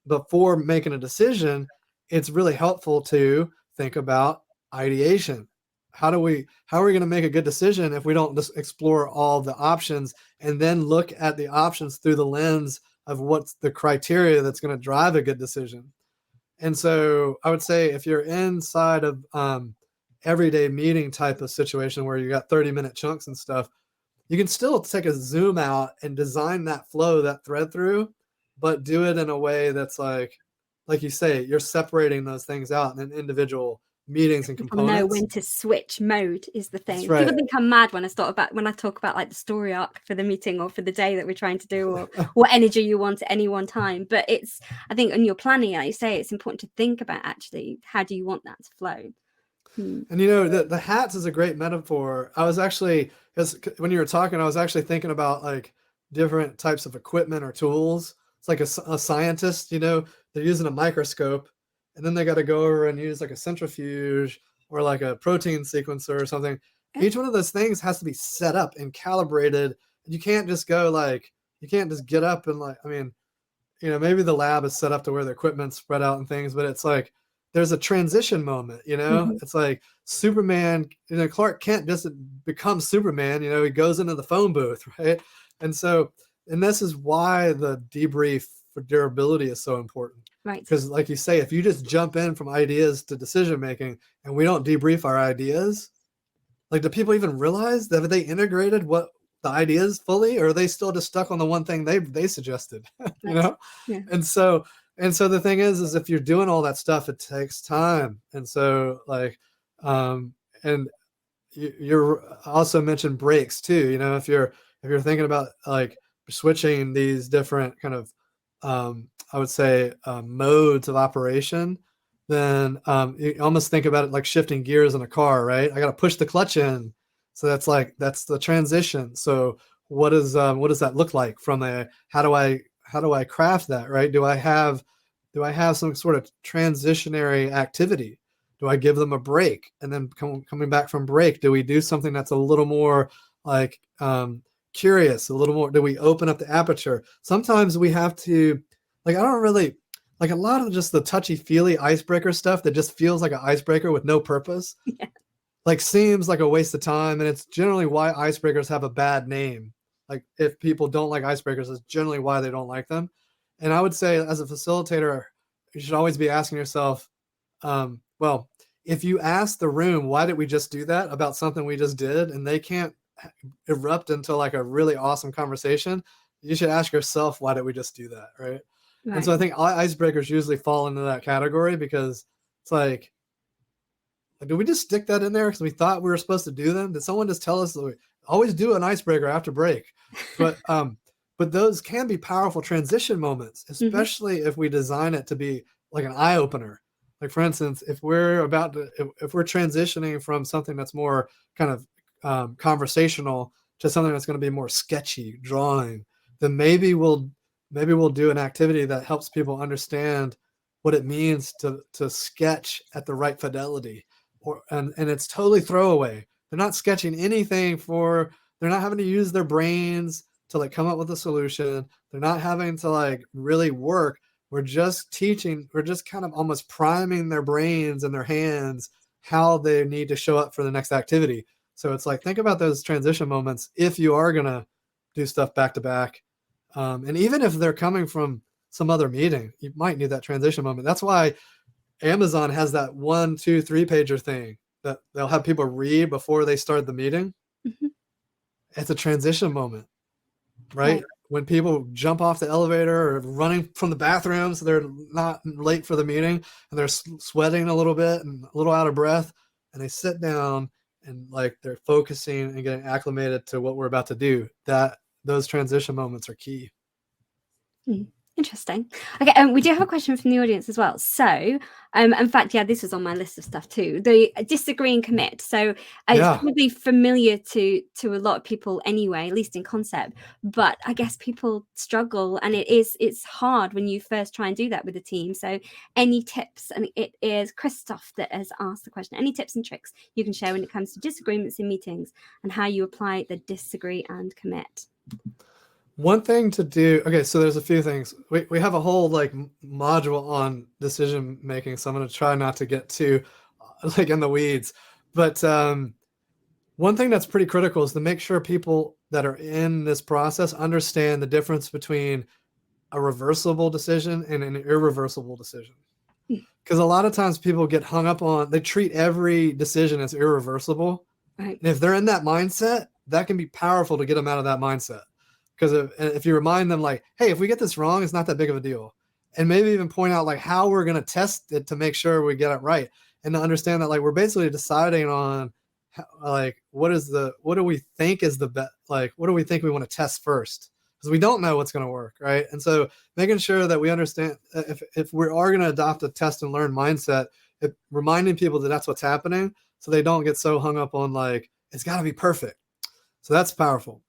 before making a decision, it's really helpful to think about ideation. How are we going to make a good decision if we don't just explore all the options and then look at the options through the lens of what's the criteria that's going to drive a good decision? And so I would say, if you're inside of everyday meeting type of situation where you got 30-minute chunks and stuff, you can still take a zoom out and design that flow, that thread through, but do it in a way that's like you say, you're separating those things out in individual meetings and components. Know when to switch mode is the thing. Right. People think I'm mad when I talk about the story arc for the meeting or for the day that we're trying to do, or what energy you want at any one time. But I think when you're planning, like you say, it's important to think about actually how do you want that to flow. And the hats is a great metaphor. I was actually, when you were talking, I was actually thinking about different types of equipment or tools. It's like a scientist, they're using a microscope, and then they got to go over and use a centrifuge or a protein sequencer or something. Each one of those things has to be set up and calibrated. You can't just go you can't just get up and maybe the lab is set up to where the equipment's spread out and things, but it's there's a transition moment, Mm-hmm. It's Superman, Clark Kent doesn't become Superman, he goes into the phone booth, right? And this is why the debrief for durability is so important. Right. Because like you say, if you just jump in from ideas to decision making and we don't debrief our ideas, do people even realize that they integrated what the ideas fully, or are they still just stuck on the one thing they suggested? Yeah. And so And so the thing is if you're doing all that stuff, it takes time. And so like, and you're also mentioned breaks too. You know, if you're thinking about like switching these different kind of, I would say, modes of operation, then you almost think about it like shifting gears in a car, right? I got to push the clutch in. So that's the transition. So what does that look like from how do I craft that, right? Do I have some sort of transitionary activity? Do I give them a break? And then coming back from break, do we do something that's a little more like curious, a little more? Do we open up the aperture? Sometimes we have to, like, I don't really like a lot of just the touchy-feely icebreaker stuff that just feels like an icebreaker with no purpose. Yeah. Like seems like a waste of time. And it's generally why icebreakers have a bad name. Like if people don't like icebreakers, it's generally why they don't like them. And I would say as a facilitator, you should always be asking yourself, well, if you ask the room, why did we just do that about something we just did, and they can't erupt into like a really awesome conversation, you should ask yourself, why did we just do that, right? And so I think icebreakers usually fall into that category because it's like, did we just stick that in there because we thought we were supposed to do them? Did someone just tell us that we always do an icebreaker after break? But those can be powerful transition moments, especially if we design it to be like an eye opener. Like for instance, if we're transitioning from something that's more kind of conversational to something that's going to be more sketchy, drawing, then maybe we'll do an activity that helps people understand what it means to sketch at the right fidelity. And it's totally throwaway. They're not sketching anything they're not having to use their brains to like come up with a solution. They're not having to like really work. We're just kind of almost priming their brains and their hands how they need to show up for the next activity. So it's like, think about those transition moments if you are going to do stuff back to back. And even if they're coming from some other meeting, you might need that transition moment. That's why Amazon has that 1, 2, 3 pager thing that they'll have people read before they start the meeting. It's a transition moment, right? When people jump off the elevator or running from the bathroom so they're not late for the meeting and they're sweating a little bit and a little out of breath, and they sit down and like they're focusing and getting acclimated to what we're about to do, those transition moments are key. Interesting. Okay, we do have a question from the audience as well. So, in fact, this was on my list of stuff too. The disagree and commit. So it's probably familiar to a lot of people anyway, at least in concept. But I guess people struggle, and it's hard when you first try and do that with a team. So, any tips? And it is Christoph that has asked the question. Any tips and tricks you can share when it comes to disagreements in meetings and how you apply the disagree and commit? One thing to do, okay, so there's a few things. We have a whole like module on decision making, so I'm going to try not to get too like in the weeds. But one thing that's pretty critical is to make sure people that are in this process understand the difference between a reversible decision and an irreversible decision. Because a lot of times people get hung up on, they treat every decision as irreversible. Right. And if they're in that mindset, that can be powerful to get them out of that mindset. Because if you remind them like, hey, if we get this wrong, it's not that big of a deal. And maybe even point out like how we're going to test it to make sure we get it right. And to understand that like we're basically deciding on how, like what do we think is the best, like what do we think we want to test first? Because we don't know what's going to work, right? And so making sure that we understand if we are going to adopt a test and learn mindset, reminding people that that's what's happening so they don't get so hung up on like it's got to be perfect. So that's powerful.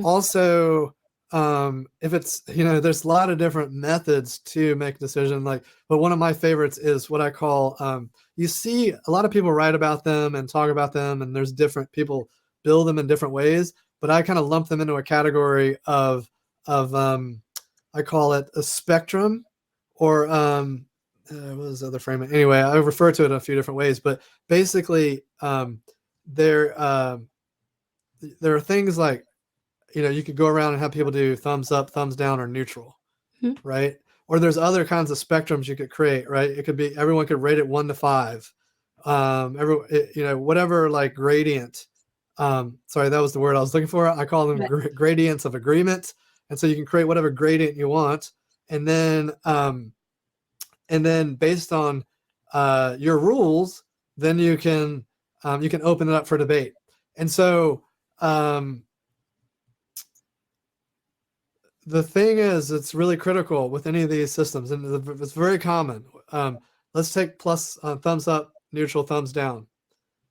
Also, if it's, there's a lot of different methods to make a decision, but one of my favorites is what I call, you see a lot of people write about them and talk about them, and there's different people build them in different ways, but I kind of lump them into a category of I call it a spectrum, or what was the other framing? Anyway, I refer to it in a few different ways, but basically there are things like, you could go around and have people do thumbs up, thumbs down, or neutral, right? Or there's other kinds of spectrums you could create, right? It could be, everyone could rate it 1 to 5. Whatever like gradient. Sorry, that was the word I was looking for. I call them gradients of agreement. And so you can create whatever gradient you want. And then and then based on your rules, then you can open it up for debate. And so the thing is, it's really critical with any of these systems, and it's very common. Let's take plus, thumbs up, neutral, thumbs down.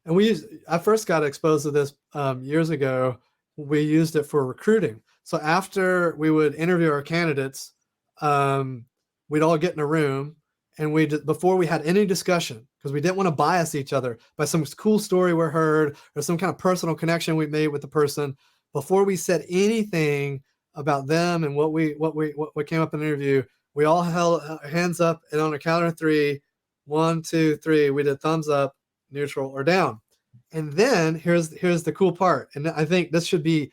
And I first got exposed to this years ago. We used it for recruiting. So after we would interview our candidates, we'd all get in a room, and before we had any discussion, because we didn't want to bias each other by some cool story we heard or some kind of personal connection we made with the person, before we said anything about them and what came up in the interview, we all held hands up, and on a count of 3, 1, 2, 3, we did thumbs up, neutral, or down. And then here's the cool part, and I think this should be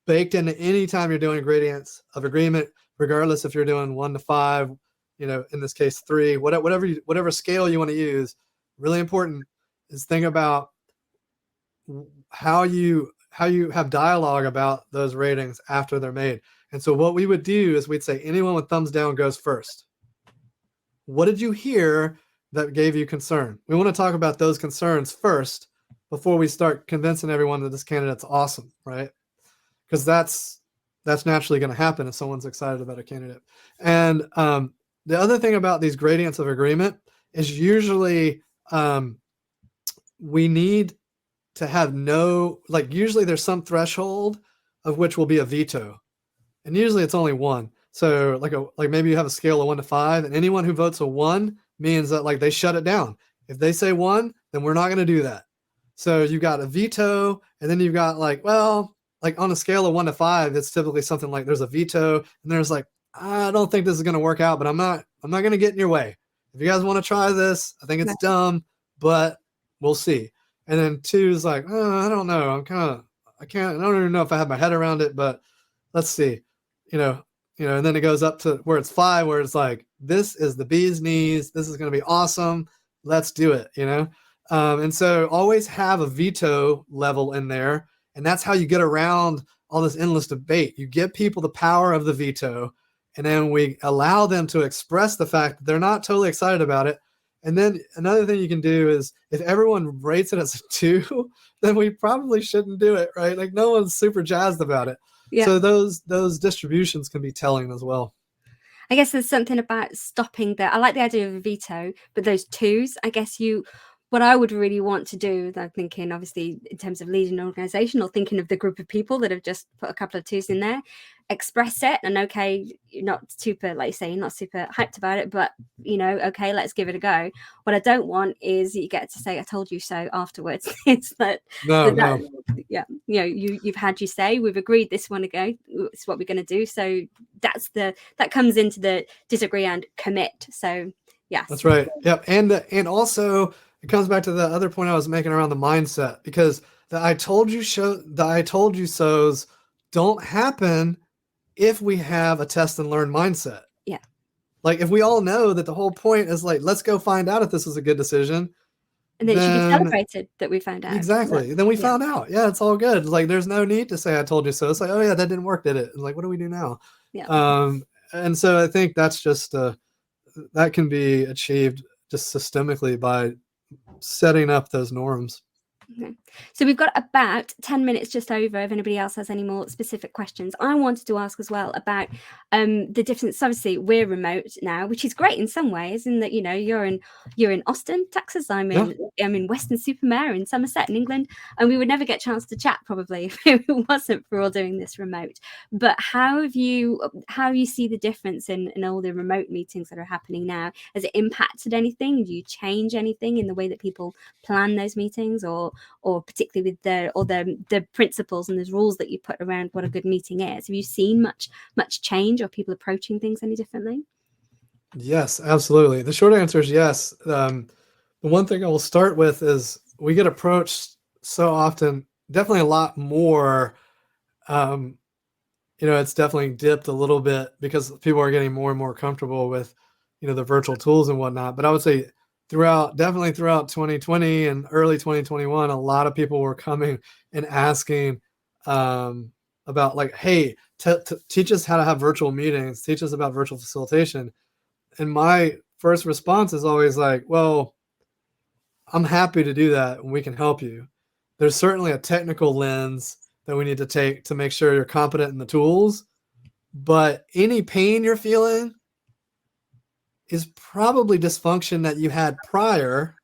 baked into any time you're doing gradients of agreement, regardless if you're doing 1 to 5, in this case 3, whatever scale you want to use. Really important is think about how you have dialogue about those ratings after they're made. And so what we would do is we'd say anyone with thumbs down goes first. What did you hear that gave you concern? We want to talk about those concerns first before we start convincing everyone that this candidate's awesome, right? Because that's naturally going to happen if someone's excited about a candidate. And the other thing about these gradients of agreement is usually we need to have usually there's some threshold of which will be a veto, and usually it's only 1. So like maybe you have a scale of 1 to 5, and anyone who votes a 1 means that they shut it down. If they say 1, then we're not going to do that. So you got a veto, and then you've got on a scale of 1 to 5, it's typically something like there's a veto, and there's I don't think this is going to work out, but I'm not going to get in your way. If you guys want to try this, I think it's dumb, but we'll see. And then 2 is I don't know. I don't even know if I have my head around it, but let's see, and then it goes up to where it's 5, where it's this is the bee's knees. This is going to be awesome. Let's do it, and so always have a veto level in there. And that's how you get around all this endless debate. You give people the power of the veto, and then we allow them to express the fact that they're not totally excited about it. And then another thing you can do is if everyone rates it as a 2, then we probably shouldn't do it, right? No one's super jazzed about it. Yeah. So those distributions can be telling as well. I guess there's something about stopping I like the idea of a veto, but those 2s, I guess what I would really want to do, I'm thinking obviously in terms of leading an organization or thinking of the group of people that have just put a couple of 2s in there, express it. And okay, you're not super, like you say, you're not super hyped about it, but okay, let's give it a go. What I don't want is you get to say, I told you so afterwards. It's no. Yeah. You've had your say, we've agreed this one to go. It's what we're going to do. So that comes into the disagree and commit. So yes. That's right. Yep. And also, it comes back to the other point I was making around the mindset, because the I told you so's don't happen if we have a test and learn mindset. Yeah. If we all know that the whole point is let's go find out if this is a good decision. And then it should be celebrated that we found out. Exactly. Then we found out. Yeah, it's all good. There's no need to say I told you so. It's oh yeah, that didn't work, did it? And what do we do now? Yeah. And so I think that's just that can be achieved just systemically by setting up those norms. Okay. So we've got about 10 minutes just over. If anybody else has any more specific questions, I wanted to ask as well about the difference. Obviously, we're remote now, which is great in some ways, in that you're in Austin, Texas. I'm in Western-super-Mare in Somerset in England, and we would never get a chance to chat probably if it wasn't for all doing this remote. But how you see the difference in all the remote meetings that are happening now? Has it impacted anything? Do you change anything in the way that people plan those meetings, or particularly with the principles and the rules that you put around what a good meeting is? Have you seen much change, or people approaching things any differently? Yes, absolutely. The short answer is yes. The one thing I will start with is we get approached so often, definitely a lot more. It's definitely dipped a little bit because people are getting more and more comfortable with, the virtual tools and whatnot. But I would say definitely throughout 2020 and early 2021, a lot of people were coming and asking about hey, teach us how to have virtual meetings, teach us about virtual facilitation. And my first response is always like, well, I'm happy to do that and we can help you. There's certainly a technical lens that we need to take to make sure you're competent in the tools, but any pain you're feeling is probably dysfunction that you had prior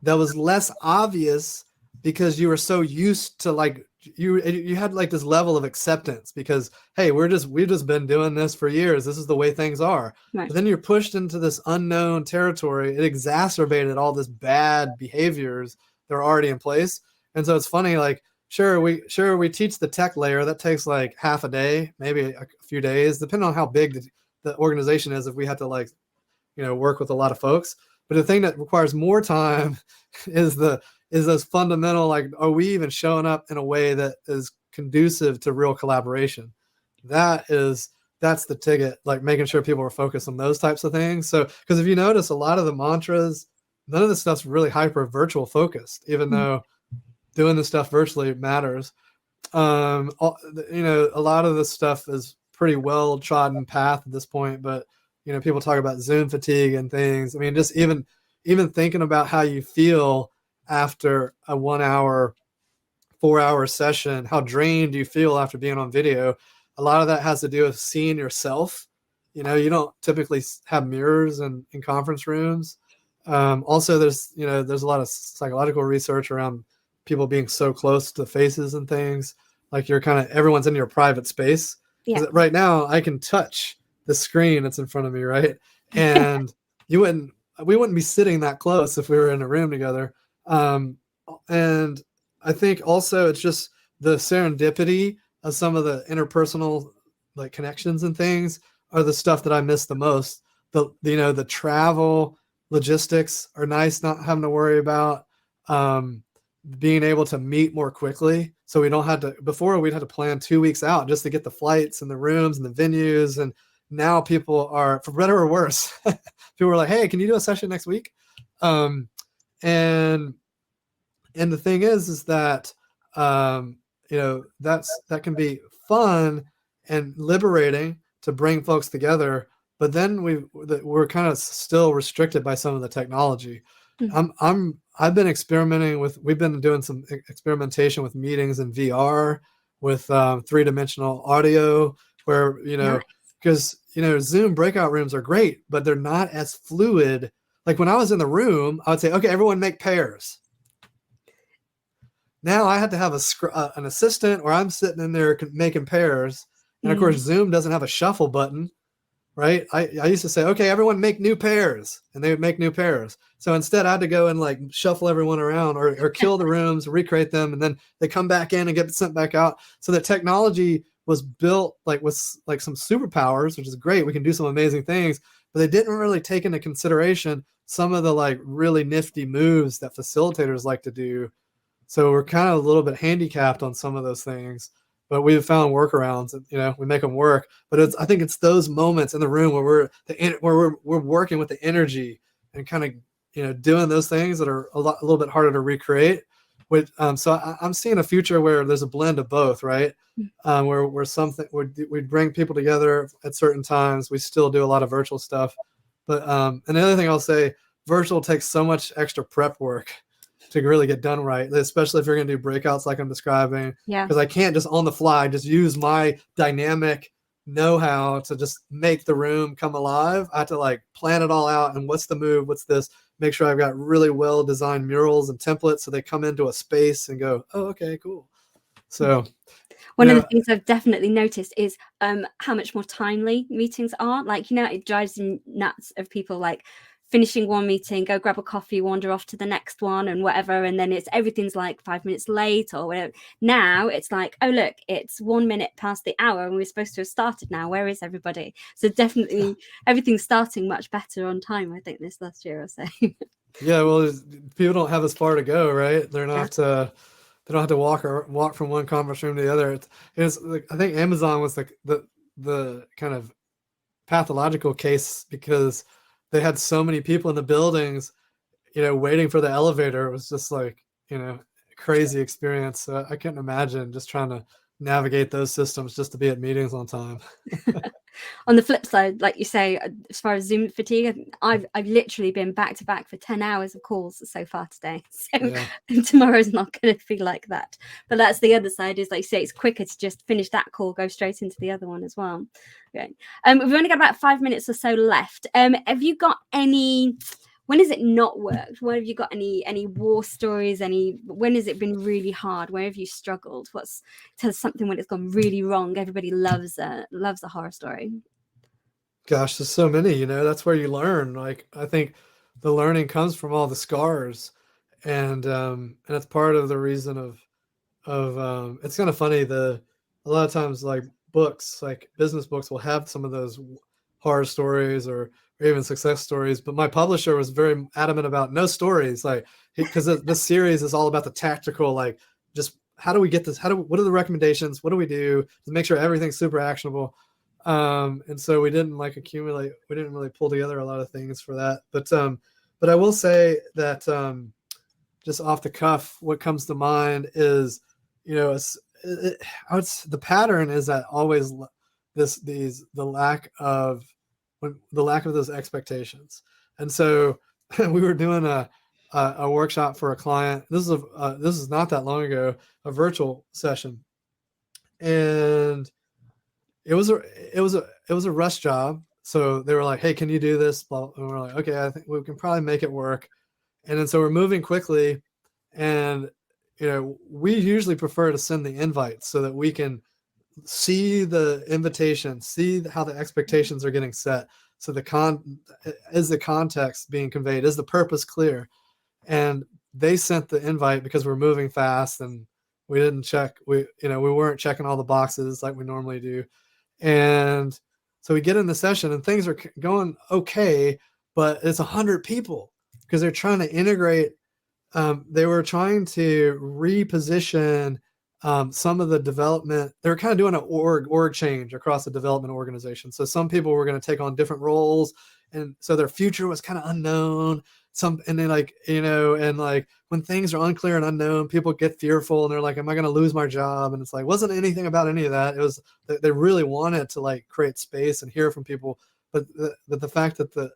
that was less obvious because you were so used to like you had like this level of acceptance because, hey, we've just been doing this for years. This is the way things are. Right. But then you're pushed into this unknown territory. It exacerbated all this bad behaviors that are already in place. And so it's funny, like, sure we teach the tech layer. That takes like half a day, maybe a few days, depending on how big the organization is. If we had to like, work with a lot of folks. But the thing that requires more time is those fundamental, like, are we even showing up in a way that is conducive to real collaboration? That's the ticket, like making sure people are focused on those types of things. So, because if you notice, a lot of the mantras, none of the stuff's really hyper virtual focused, even though doing the stuff virtually matters. A lot of this stuff is pretty well trodden path at this point, but people talk about Zoom fatigue and things. I mean, just even thinking about how you feel after a 1 hour, 4 hour session, how drained you feel after being on video. A lot of that has to do with seeing yourself. You don't typically have mirrors in conference rooms. Also, there's a lot of psychological research around people being so close to faces and things. Like everyone's in your private space. Yeah. Right now, I can touch the screen that's in front of me, right? And we wouldn't be sitting that close if we were in a room together. And I think also it's just the serendipity of some of the interpersonal like connections and things are the stuff that I miss the most. The travel logistics are nice, not having to worry about being able to meet more quickly. So we don't have to, before we'd had to plan 2 weeks out just to get the flights and the rooms and the venues. And now people are, for better or worse, people are like, hey, can you do a session next week? And the thing is that, that can be fun and liberating to bring folks together. But then we're kind of still restricted by some of the technology. I've been we've been doing some experimentation with meetings in VR with 3-dimensional audio where, because, Zoom breakout rooms are great, but they're not as fluid. Like when I was in the room, I would say, okay, everyone make pairs. Now I had to have an assistant, or I'm sitting in there making pairs. And of course, Zoom doesn't have a shuffle button, right? I used to say, okay, everyone make new pairs, and they would make new pairs. So instead I had to go and like shuffle everyone around or kill the rooms, recreate them, and then they come back in and get sent back out. So the technology was built like with like some superpowers, which is great. We can do some amazing things, but they didn't really take into consideration some of the like really nifty moves that facilitators like to do. So we're kind of a little bit handicapped on some of those things, but we've found workarounds and, we make them work. But I think it's those moments in the room where we're working with the energy and kind of, doing those things that are a little bit harder to recreate. So I'm seeing a future where there's a blend of both, right? Where we bring people together at certain times. We still do a lot of virtual stuff, but and the other thing I'll say, virtual takes so much extra prep work to really get done right, especially if you're going to do breakouts like I'm describing. Yeah. Because I can't just on the fly just use my dynamic know-how to just make the room come alive. I have to like plan it all out. And what's the move? What's this? Make sure I've got really well designed murals and templates so they come into a space and go, oh, okay, cool. So one of the things I've definitely noticed is how much more timely meetings are. Like, it drives me nuts of people like finishing one meeting, go grab a coffee, wander off to the next one and whatever. And then everything's like 5 minutes late or whatever. Now it's like, oh, look, it's 1 minute past the hour and we're supposed to have started now. Where is everybody? So definitely everything's starting much better on time, I think, this last year or so. Yeah, well, people don't have as far to go, right? They're not, they don't have to walk from one conference room to the other. It's like, I think Amazon was the kind of pathological case because they had so many people in the buildings, waiting for the elevator. It was just like, crazy experience. I couldn't imagine just trying to navigate those systems just to be at meetings on time. On the flip side, like you say, as far as Zoom fatigue, I've literally been back to back for 10 hours of calls so far today. So tomorrow's not going to be like that. But that's the other side, is like you say, it's quicker to just finish that call, go straight into the other one as well. Okay. We've only got about 5 minutes or so left. Have you got any... When has it not worked? When have you got any war stories? When has it been really hard? Where have you struggled? Tell us something when it's gone really wrong. Everybody loves a horror story. Gosh, there's so many, that's where you learn. Like, I think the learning comes from all the scars, and it's part of the reason of it's kind of funny. A lot of times, like books, like business books, will have some of those horror stories or even success stories, but my publisher was very adamant about no stories, like, because this series is all about the tactical, like, just how do we get this? What are the recommendations? What do we do to make sure everything's super actionable? And so we didn't we didn't really pull together a lot of things for that. But I will say that just off the cuff, what comes to mind is, the pattern is that always the lack of those expectations. And so we were doing a workshop for a client. This is not that long ago, a virtual session, and it was a rush job. So they were like, "Hey, can you do this?" And we're like, "Okay, I think we can probably make it work." And then so we're moving quickly, and we usually prefer to send the invites so that we can see the invitation, see how the expectations are getting set. So is the context being conveyed? Is the purpose clear? And they sent the invite because we're moving fast and we didn't check. We weren't checking all the boxes like we normally do. And so we get in the session and things are going okay, but it's 100 people because they're trying to integrate. They were trying to reposition some of the development. They were kind of doing an org change across the development organization. So some people were going to take on different roles, and so their future was kind of unknown. And then when things are unclear and unknown, people get fearful and they're like, "Am I going to lose my job?" And it's like, wasn't anything about any of that. It was they really wanted to like create space and hear from people, but the fact that the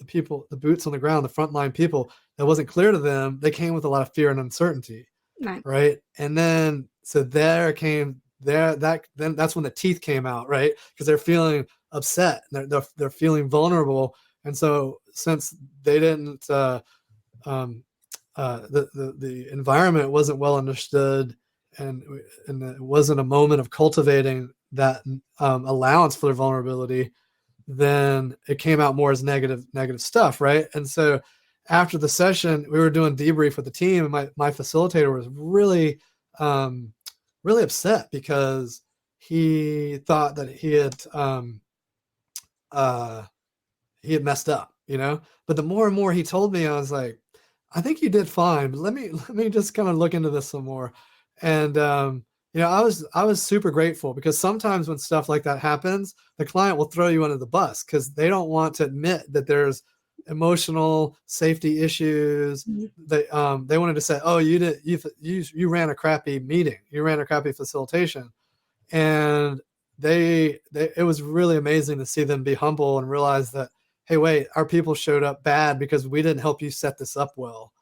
people, the boots on the ground, the frontline people, that wasn't clear to them, they came with a lot of fear and uncertainty. Right. And then, so that's when the teeth came out, right? Because they're feeling upset, and they're feeling vulnerable. And so since they didn't, the environment wasn't well understood, and it wasn't a moment of cultivating that allowance for their vulnerability, then it came out more as negative stuff, right? And so after the session, we were doing debrief with the team, and my facilitator was really, really upset because he thought that he had messed up, But the more and more he told me, I was like, "I think you did fine, but let me just kind of look into this some more." And I was super grateful, because sometimes when stuff like that happens, the client will throw you under the bus because they don't want to admit that there's emotional safety issues. They wanted to say, "Oh, you ran a crappy meeting, you ran a crappy facilitation," and it was really amazing to see them be humble and realize that, "Hey, wait, our people showed up bad because we didn't help you set this up well."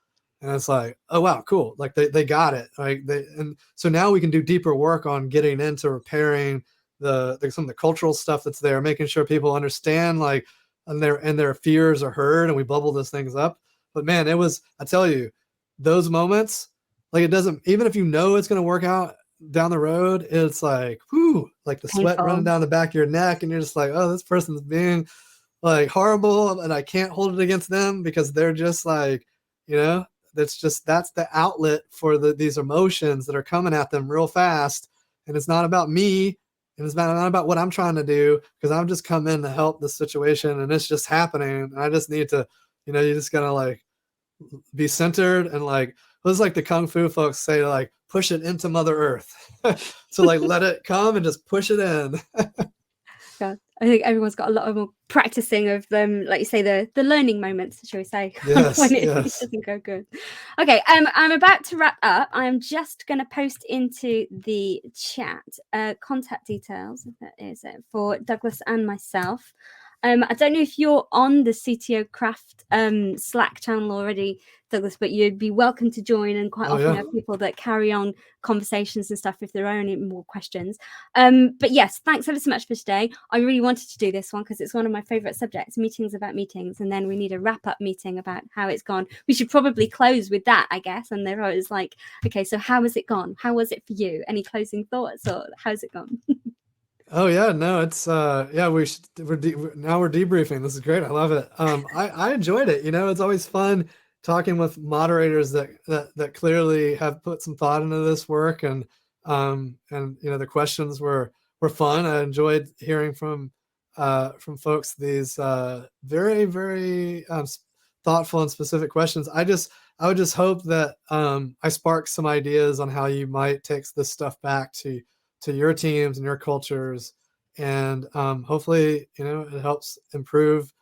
And it's like, "Oh wow, cool!" Like they got it, right? And so now we can do deeper work on getting into repairing some of the cultural stuff that's there, making sure people understand, like, and their fears are heard, and we bubble those things up. But man, I tell you, those moments, like, it doesn't, even if it's going to work out down the road, it's like, whoo, like the sweat running down the back of your neck, and you're just like, "Oh, this person's being like horrible, and I can't hold it against them because they're just like, that's the outlet for these emotions that are coming at them real fast. And it's not about me, and it's not about what I'm trying to do, because I'm just come in to help the situation, and it's just happening. And I just need to, you just gotta like be centered, and like, it was like the Kung Fu folks say, like, push it into Mother Earth." So like, let it come and just push it in. God, I think everyone's got a lot of more practicing of them, like you say, the learning moments, shall we say, Yes, when it yes. doesn't go good. Okay, I'm about to wrap up. I'm just going to post into the chat contact details, if that is it, for Douglas and myself. I don't know if you're on the CTO Craft Slack channel already, Douglas, but you'd be welcome to join, and quite often have people that carry on conversations and stuff if there are any more questions. But yes, thanks ever so much for today. I really wanted to do this one because it's one of my favorite subjects, meetings about meetings, and then we need a wrap-up meeting about how it's gone. We should probably close with that, I guess. And they're always like, okay, so how has it gone? How was it for you? Any closing thoughts, or how's it gone? Oh yeah, no, it's yeah, now we're debriefing. This is great. I love it. I enjoyed it. It's always fun talking with moderators that clearly have put some thought into this work, and the questions were fun. I enjoyed hearing from folks these very, very thoughtful and specific questions. I would just hope that I sparked some ideas on how you might take this stuff back to your teams and your cultures, and hopefully it helps improve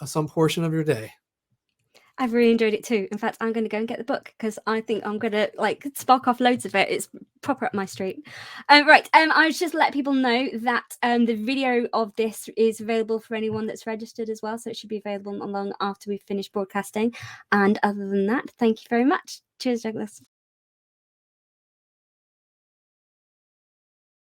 some portion of your day. I've really enjoyed it too. In fact, I'm going to go and get the book because I think I'm going to spark off loads of it. It's proper up my street. Right. I was just let people know that the video of this is available for anyone that's registered as well. So it should be available long after we've finished broadcasting. And other than that, thank you very much. Cheers, Douglas.